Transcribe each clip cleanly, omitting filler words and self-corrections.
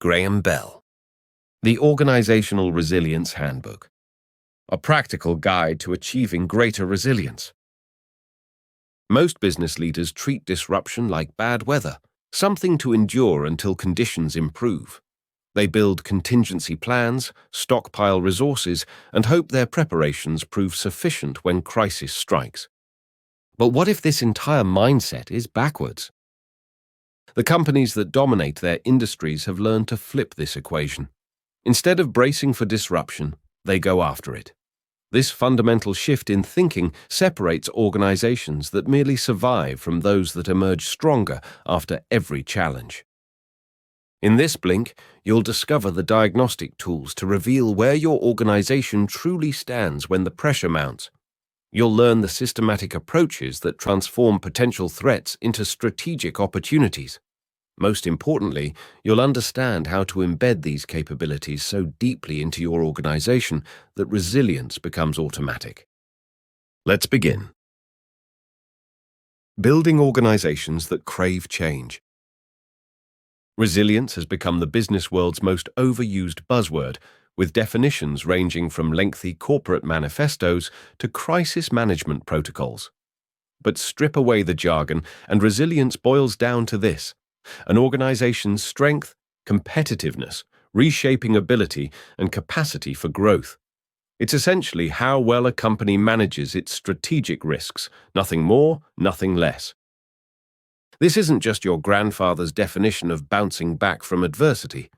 Graham Bell. The Organizational Resilience Handbook. A practical guide to achieving greater resilience. Most business leaders treat disruption like bad weather, something to endure until conditions improve. They build contingency plans, stockpile resources, and hope their preparations prove sufficient when crisis strikes. But what if this entire mindset is backwards? The companies that dominate their industries have learned to flip this equation. Instead of bracing for disruption, they go after it. This fundamental shift in thinking separates organizations that merely survive from those that emerge stronger after every challenge. In this blink, you'll discover the diagnostic tools to reveal where your organization truly stands when the pressure mounts. You'll learn the systematic approaches that transform potential threats into strategic opportunities. Most importantly, you'll understand how to embed these capabilities so deeply into your organization that resilience becomes automatic. Let's begin. Building organizations that crave change. Resilience has become the business world's most overused buzzword, with definitions ranging from lengthy corporate manifestos to crisis management protocols. But strip away the jargon, and resilience boils down to this: an organization's strength, competitiveness, reshaping ability, and capacity for growth. It's essentially how well a company manages its strategic risks, nothing more, nothing less. This isn't just your grandfather's definition of bouncing back from adversity.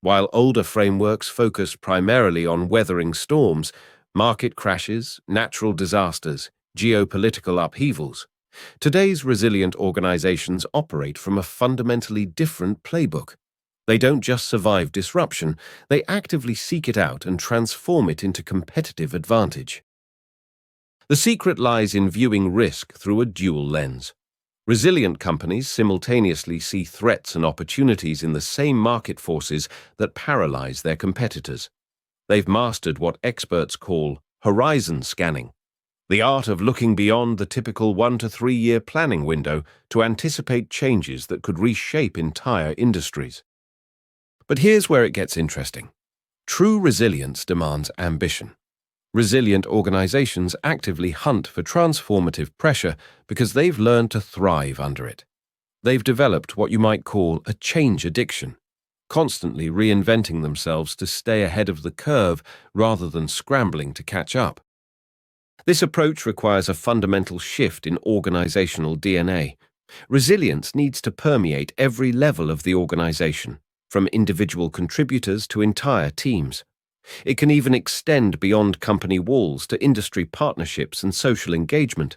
While older frameworks focused primarily on weathering storms, market crashes, natural disasters, geopolitical upheavals, today's resilient organizations operate from a fundamentally different playbook. They don't just survive disruption, they actively seek it out and transform it into competitive advantage. The secret lies in viewing risk through a dual lens. Resilient companies simultaneously see threats and opportunities in the same market forces that paralyze their competitors. They've mastered what experts call horizon scanning, the art of looking beyond the typical 1 to 3 year planning window to anticipate changes that could reshape entire industries. But here's where it gets interesting. True resilience demands ambition. Resilient organizations actively hunt for transformative pressure because they've learned to thrive under it. They've developed what you might call a change addiction, constantly reinventing themselves to stay ahead of the curve rather than scrambling to catch up. This approach requires a fundamental shift in organizational DNA. Resilience needs to permeate every level of the organization, from individual contributors to entire teams. It can even extend beyond company walls to industry partnerships and social engagement.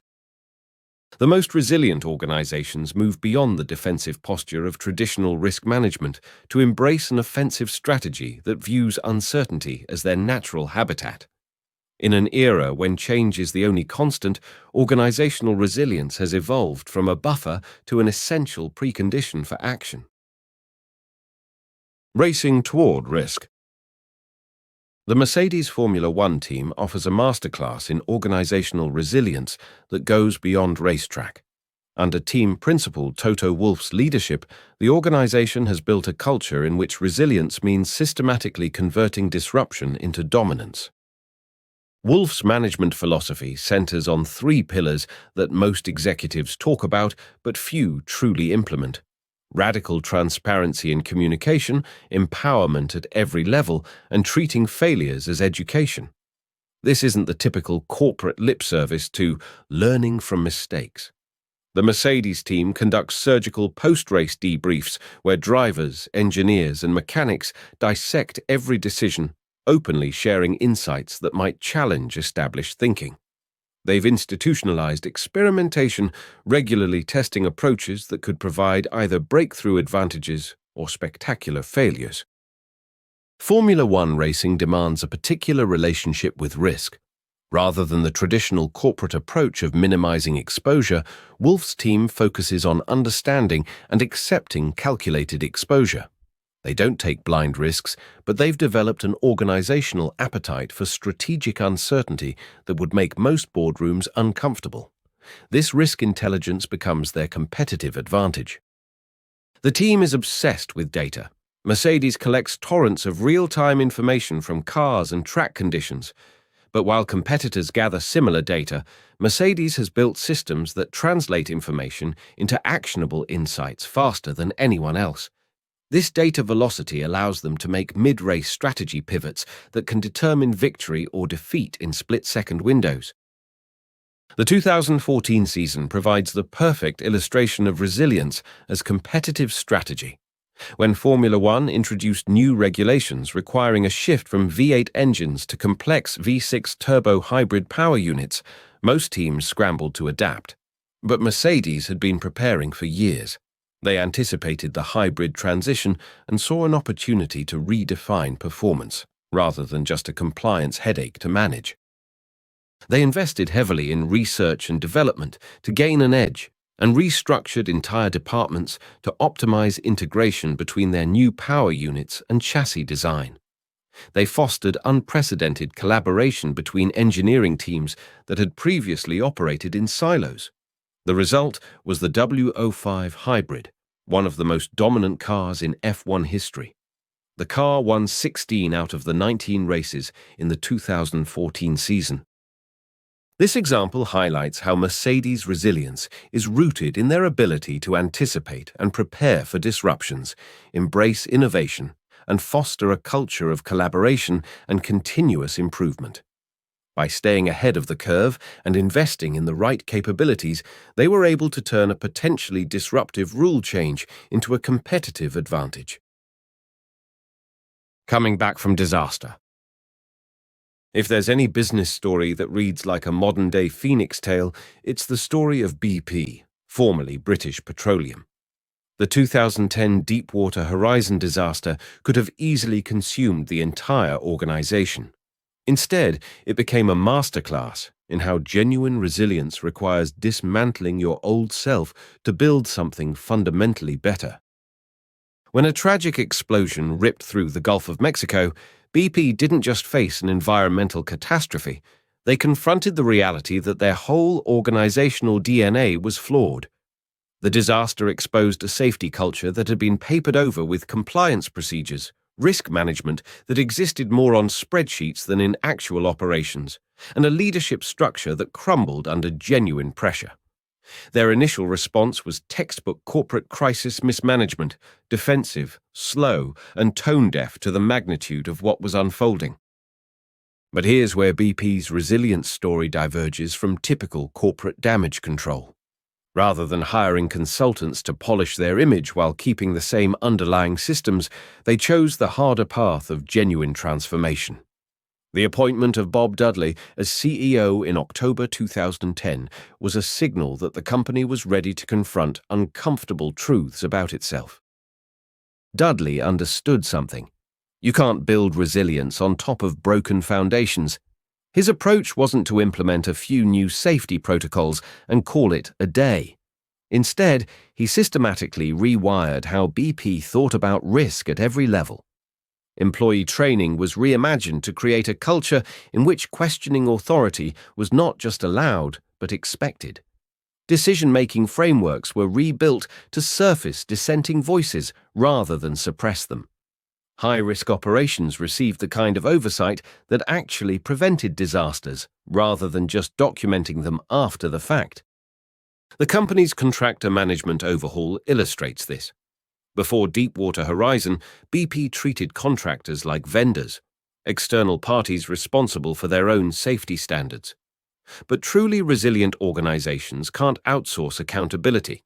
The most resilient organizations move beyond the defensive posture of traditional risk management to embrace an offensive strategy that views uncertainty as their natural habitat. In an era when change is the only constant, organizational resilience has evolved from a buffer to an essential precondition for action. Racing toward risk. The Mercedes Formula One team offers a masterclass in organizational resilience that goes beyond racetrack. Under team principal Toto Wolff's leadership, the organization has built a culture in which resilience means systematically converting disruption into dominance. Wolff's management philosophy centers on 3 pillars that most executives talk about but few truly implement: radical transparency in communication, empowerment at every level, and treating failures as education. This isn't the typical corporate lip service to learning from mistakes. The Mercedes team conducts surgical post-race debriefs where drivers, engineers, and mechanics dissect every decision, openly sharing insights that might challenge established thinking. They've institutionalized experimentation, regularly testing approaches that could provide either breakthrough advantages or spectacular failures. Formula One racing demands a particular relationship with risk. Rather than the traditional corporate approach of minimizing exposure, Wolff's team focuses on understanding and accepting calculated exposure. They don't take blind risks, but they've developed an organizational appetite for strategic uncertainty that would make most boardrooms uncomfortable. This risk intelligence becomes their competitive advantage. The team is obsessed with data. Mercedes collects torrents of real-time information from cars and track conditions. But while competitors gather similar data, Mercedes has built systems that translate information into actionable insights faster than anyone else. This data velocity allows them to make mid-race strategy pivots that can determine victory or defeat in split-second windows. The 2014 season provides the perfect illustration of resilience as competitive strategy. When Formula One introduced new regulations requiring a shift from V8 engines to complex V6 turbo hybrid power units, most teams scrambled to adapt. But Mercedes had been preparing for years. They anticipated the hybrid transition and saw an opportunity to redefine performance, rather than just a compliance headache to manage. They invested heavily in research and development to gain an edge, and restructured entire departments to optimize integration between their new power units and chassis design. They fostered unprecedented collaboration between engineering teams that had previously operated in silos. The result was the W05 Hybrid, one of the most dominant cars in F1 history. The car won 16 out of the 19 races in the 2014 season. This example highlights how Mercedes' resilience is rooted in their ability to anticipate and prepare for disruptions, embrace innovation, and foster a culture of collaboration and continuous improvement. By staying ahead of the curve and investing in the right capabilities, they were able to turn a potentially disruptive rule change into a competitive advantage. Coming back from disaster. If there's any business story that reads like a modern-day phoenix tale, it's the story of BP, formerly British Petroleum. The 2010 Deepwater Horizon disaster could have easily consumed the entire organization. Instead, it became a masterclass in how genuine resilience requires dismantling your old self to build something fundamentally better. When a tragic explosion ripped through the Gulf of Mexico, BP didn't just face an environmental catastrophe, they confronted the reality that their whole organizational DNA was flawed. The disaster exposed a safety culture that had been papered over with compliance procedures, risk management that existed more on spreadsheets than in actual operations, and a leadership structure that crumbled under genuine pressure. Their initial response was textbook corporate crisis mismanagement, defensive, slow, and tone-deaf to the magnitude of what was unfolding. But here's where BP's resilience story diverges from typical corporate damage control. Rather than hiring consultants to polish their image while keeping the same underlying systems, they chose the harder path of genuine transformation. The appointment of Bob Dudley as CEO in October 2010 was a signal that the company was ready to confront uncomfortable truths about itself. Dudley understood something. You can't build resilience on top of broken foundations. His approach wasn't to implement a few new safety protocols and call it a day. Instead, he systematically rewired how BP thought about risk at every level. Employee training was reimagined to create a culture in which questioning authority was not just allowed, but expected. Decision-making frameworks were rebuilt to surface dissenting voices rather than suppress them. High-risk operations received the kind of oversight that actually prevented disasters, rather than just documenting them after the fact. The company's contractor management overhaul illustrates this. Before Deepwater Horizon, BP treated contractors like vendors, external parties responsible for their own safety standards. But truly resilient organizations can't outsource accountability.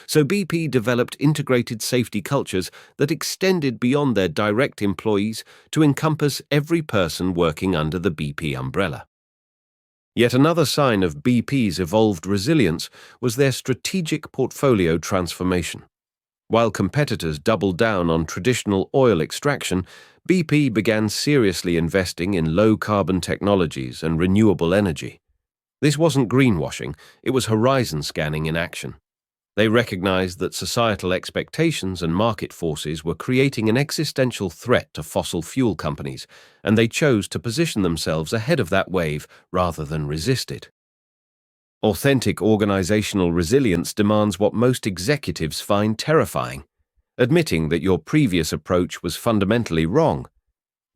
So BP developed integrated safety cultures that extended beyond their direct employees to encompass every person working under the BP umbrella. Yet another sign of BP's evolved resilience was their strategic portfolio transformation. While competitors doubled down on traditional oil extraction, BP began seriously investing in low-carbon technologies and renewable energy. This wasn't greenwashing, it was horizon scanning in action. They recognized that societal expectations and market forces were creating an existential threat to fossil fuel companies, and they chose to position themselves ahead of that wave rather than resist it. Authentic organizational resilience demands what most executives find terrifying: admitting that your previous approach was fundamentally wrong.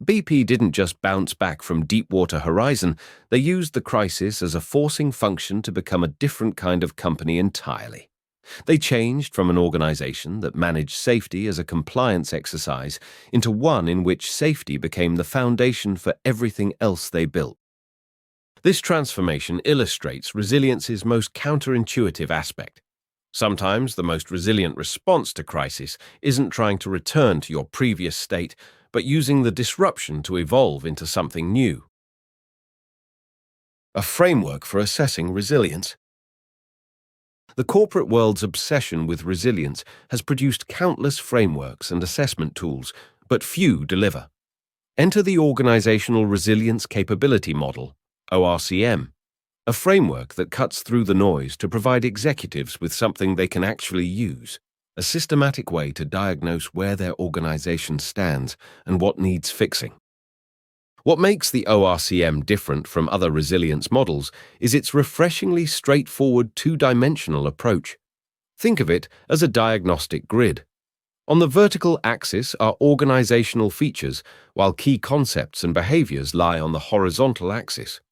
BP didn't just bounce back from Deepwater Horizon, they used the crisis as a forcing function to become a different kind of company entirely. They changed from an organization that managed safety as a compliance exercise into one in which safety became the foundation for everything else they built. This transformation illustrates resilience's most counterintuitive aspect. Sometimes the most resilient response to crisis isn't trying to return to your previous state, but using the disruption to evolve into something new. A framework for assessing resilience. The corporate world's obsession with resilience has produced countless frameworks and assessment tools, but few deliver. Enter the Organizational Resilience Capability Model, ORCM, a framework that cuts through the noise to provide executives with something they can actually use, a systematic way to diagnose where their organization stands and what needs fixing. What makes the ORCM different from other resilience models is its refreshingly straightforward two-dimensional approach. Think of it as a diagnostic grid. On the vertical axis are organizational features, while key concepts and behaviors lie on the horizontal axis.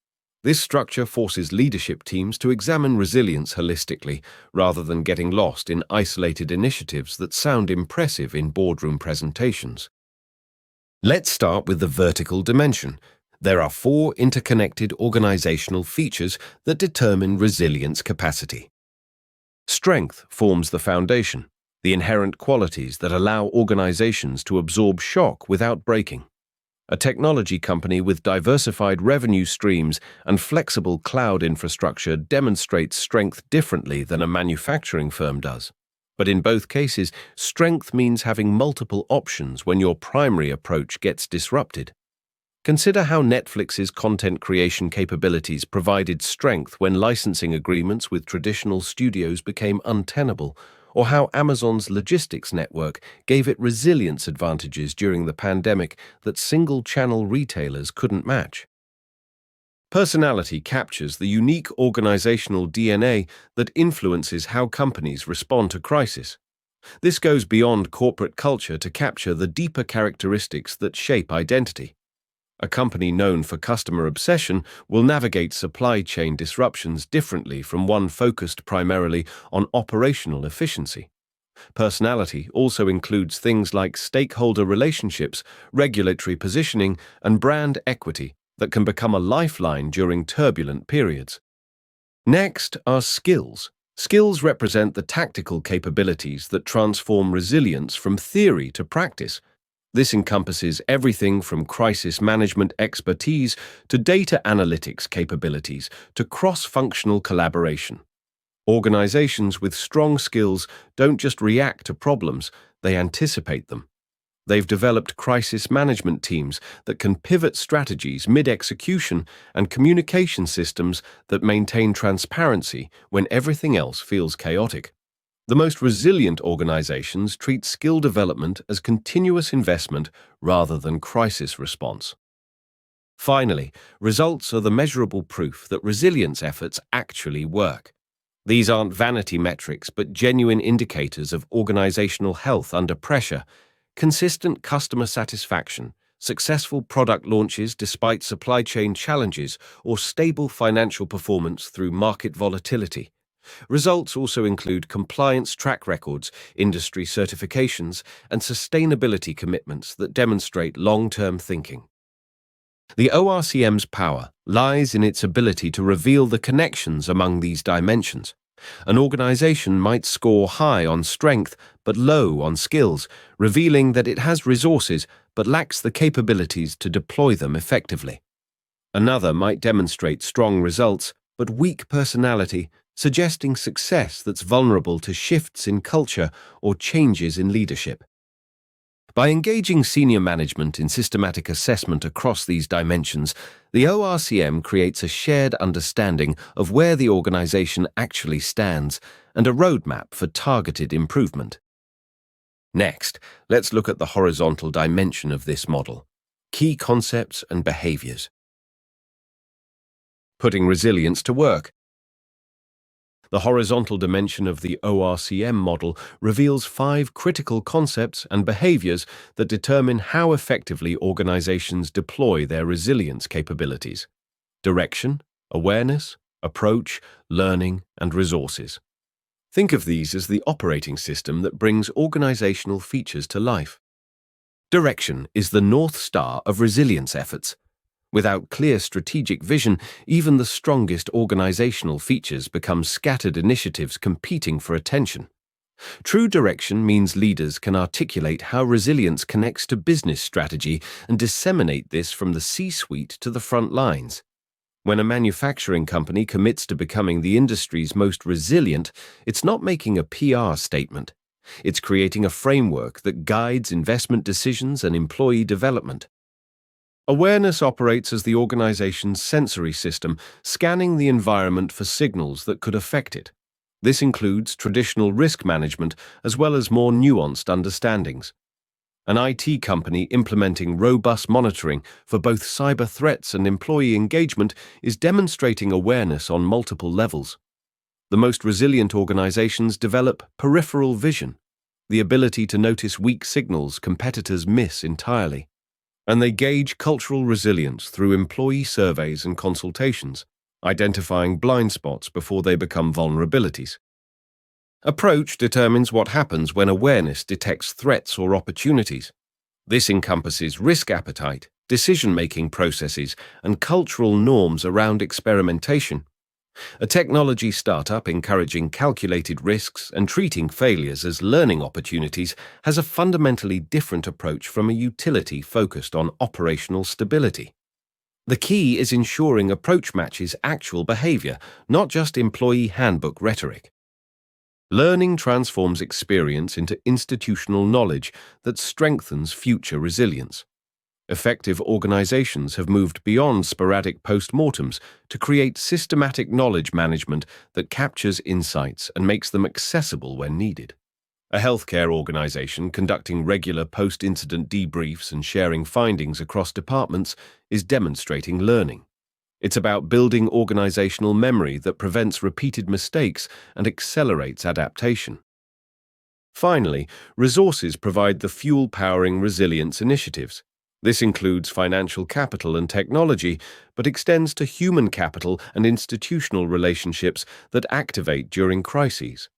This structure forces leadership teams to examine resilience holistically, rather than getting lost in isolated initiatives that sound impressive in boardroom presentations. Let's start with the vertical dimension. There are 4 interconnected organizational features that determine resilience capacity. Strength forms the foundation, the inherent qualities that allow organizations to absorb shock without breaking. A technology company with diversified revenue streams and flexible cloud infrastructure demonstrates strength differently than a manufacturing firm does. But in both cases, strength means having multiple options when your primary approach gets disrupted. Consider how Netflix's content creation capabilities provided strength when licensing agreements with traditional studios became untenable, or how Amazon's logistics network gave it resilience advantages during the pandemic that single-channel retailers couldn't match. Personality captures the unique organizational DNA that influences how companies respond to crisis. This goes beyond corporate culture to capture the deeper characteristics that shape identity. A company known for customer obsession will navigate supply chain disruptions differently from one focused primarily on operational efficiency. Personality also includes things like stakeholder relationships, regulatory positioning, and brand equity that can become a lifeline during turbulent periods. Next are skills. Skills represent the tactical capabilities that transform resilience from theory to practice. This encompasses everything from crisis management expertise to data analytics capabilities to cross-functional collaboration. Organizations with strong skills don't just react to problems, they anticipate them. They've developed crisis management teams that can pivot strategies mid-execution and communication systems that maintain transparency when everything else feels chaotic. The most resilient organizations treat skill development as continuous investment rather than crisis response. Finally, results are the measurable proof that resilience efforts actually work. These aren't vanity metrics, but genuine indicators of organizational health under pressure. Consistent customer satisfaction, successful product launches despite supply chain challenges, or stable financial performance through market volatility. Results also include compliance track records, industry certifications, and sustainability commitments that demonstrate long-term thinking. The ORCM's power lies in its ability to reveal the connections among these dimensions. An organization might score high on strength but low on skills, revealing that it has resources but lacks the capabilities to deploy them effectively. Another might demonstrate strong results but weak personality, suggesting success that's vulnerable to shifts in culture or changes in leadership. By engaging senior management in systematic assessment across these dimensions, the ORCM creates a shared understanding of where the organization actually stands and a roadmap for targeted improvement. Next, let's look at the horizontal dimension of this model: key concepts and behaviors. Putting resilience to work. The horizontal dimension of the ORCM model reveals 5 critical concepts and behaviors that determine how effectively organizations deploy their resilience capabilities: direction, awareness, approach, learning, and resources. Think of these as the operating system that brings organizational features to life. Direction is the North Star of resilience efforts. Without clear strategic vision, even the strongest organizational features become scattered initiatives competing for attention. True direction means leaders can articulate how resilience connects to business strategy and disseminate this from the C-suite to the front lines. When a manufacturing company commits to becoming the industry's most resilient, it's not making a PR statement. It's creating a framework that guides investment decisions and employee development. Awareness operates as the organization's sensory system, scanning the environment for signals that could affect it. This includes traditional risk management as well as more nuanced understandings. An IT company implementing robust monitoring for both cyber threats and employee engagement is demonstrating awareness on multiple levels. The most resilient organizations develop peripheral vision, the ability to notice weak signals competitors miss entirely. And they gauge cultural resilience through employee surveys and consultations, identifying blind spots before they become vulnerabilities. Approach determines what happens when awareness detects threats or opportunities. This encompasses risk appetite, decision-making processes, and cultural norms around experimentation. A technology startup encouraging calculated risks and treating failures as learning opportunities has a fundamentally different approach from a utility focused on operational stability. The key is ensuring approach matches actual behavior, not just employee handbook rhetoric. Learning transforms experience into institutional knowledge that strengthens future resilience. Effective organizations have moved beyond sporadic postmortems to create systematic knowledge management that captures insights and makes them accessible when needed. A healthcare organization conducting regular post-incident debriefs and sharing findings across departments is demonstrating learning. It's about building organizational memory that prevents repeated mistakes and accelerates adaptation. Finally, resources provide the fuel powering resilience initiatives. This includes financial capital and technology, but extends to human capital and institutional relationships that activate during crises.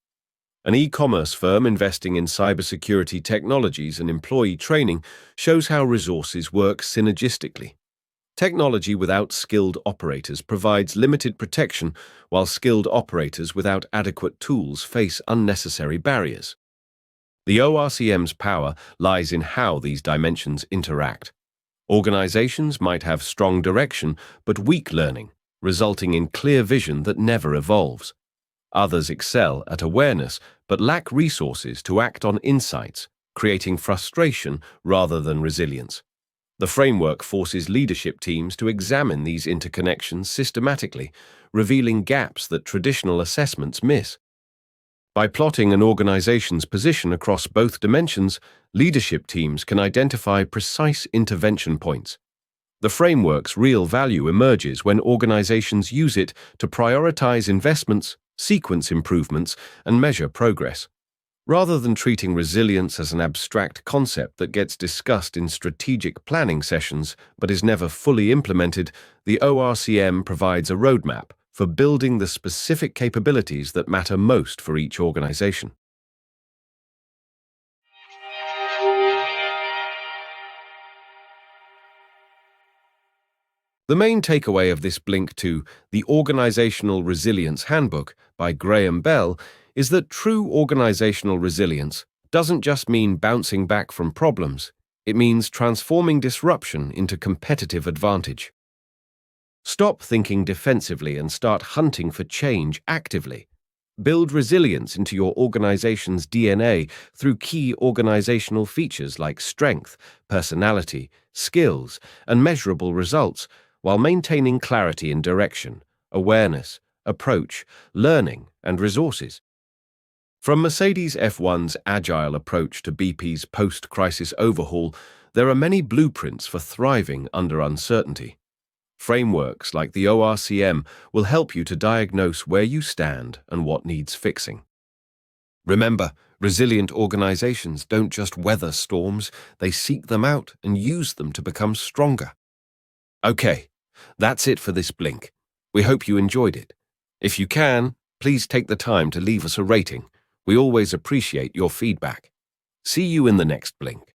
An e-commerce firm investing in cybersecurity technologies and employee training shows how resources work synergistically. Technology without skilled operators provides limited protection, while skilled operators without adequate tools face unnecessary barriers. The ORCM's power lies in how these dimensions interact. Organizations might have strong direction but weak learning, resulting in clear vision that never evolves. Others excel at awareness but lack resources to act on insights, creating frustration rather than resilience. The framework forces leadership teams to examine these interconnections systematically, revealing gaps that traditional assessments miss. By plotting an organization's position across both dimensions, leadership teams can identify precise intervention points. The framework's real value emerges when organizations use it to prioritize investments, sequence improvements, and measure progress. Rather than treating resilience as an abstract concept that gets discussed in strategic planning sessions but is never fully implemented, the ORCM provides a roadmap for building the specific capabilities that matter most for each organization. The main takeaway of this link to The Organizational Resilience Handbook by Graham Bell is that true organizational resilience doesn't just mean bouncing back from problems, it means transforming disruption into competitive advantage. Stop thinking defensively and start hunting for change actively. Build resilience into your organization's DNA through key organizational features like strength, personality, skills, and measurable results, while maintaining clarity in direction, awareness, approach, learning, and resources. From Mercedes F1's agile approach to BP's post-crisis overhaul, there are many blueprints for thriving under uncertainty. Frameworks like the ORCM will help you to diagnose where you stand and what needs fixing. Remember, resilient organizations don't just weather storms, they seek them out and use them to become stronger. Okay, that's it for this Blink. We hope you enjoyed it. If you can, please take the time to leave us a rating. We always appreciate your feedback. See you in the next Blink.